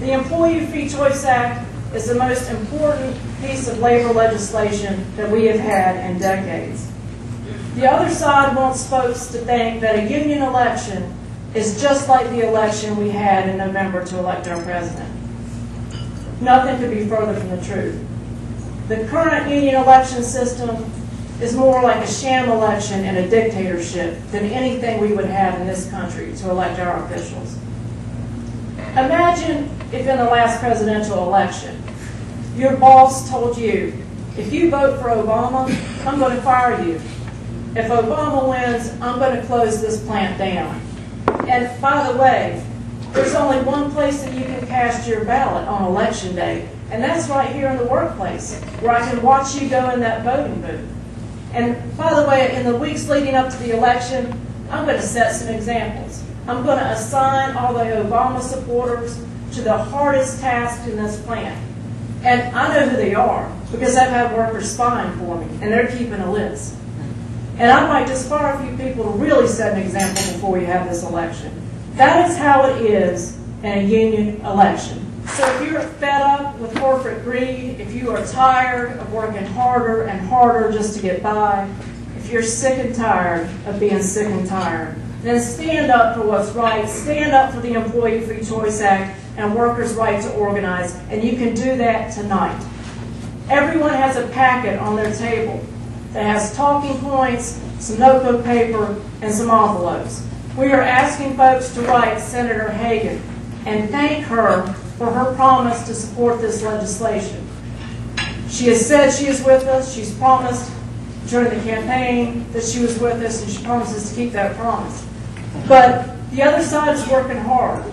The Employee Free Choice Act is the most important piece of labor legislation that we have had in decades. The other side wants folks to think that a union election is just like the election we had in November to elect our president. Nothing could be further from the truth. The current union election system is more like a sham election and a dictatorship than anything we would have in this country to elect our officials. Imagine if in the last presidential election, your boss told you, if you vote for Obama, I'm going to fire you. If Obama wins, I'm going to close this plant down. And by the way, there's only one place that you can cast your ballot on election day, and that's right here in the workplace, where I can watch you go in that voting booth. And by the way, in the weeks leading up to the election, I'm going to set some examples. I'm going to assign all the Obama supporters to the hardest task in this plant. And I know who they are, because I've had workers spying for me, and they're keeping a list. And I might just fire a few people to really set an example before you have this election. That is how it is in a union election. So if you're fed up with corporate greed, if you are tired of working harder and harder just to get by, if you're sick and tired of being sick and tired, then stand up for what's right. Stand up for the Employee Free Choice Act and workers' right to organize, and you can do that tonight. Everyone has a packet on their table that has talking points, some notebook paper, and some envelopes. We are asking folks to write Senator Hagan and thank her for her promise to support this legislation. She has said she is with us. She's promised during the campaign that she was with us, and she promises to keep that promise. But the other side is working hard,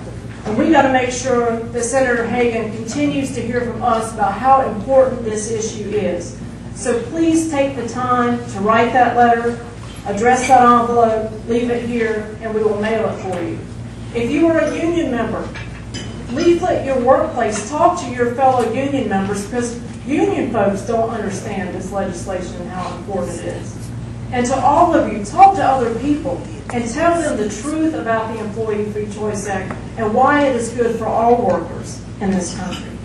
and we've got to make sure that Senator Hagan continues to hear from us about how important this issue is. So please take the time to write that letter, address that envelope, leave it here, and we will mail it for you. If you are a union member, leaflet your workplace, talk to your fellow union members, because union folks don't understand this legislation and how important it is. And to all of you, talk to other people and tell them the truth about the Employee Free Choice Act and why it is good for all workers in this country.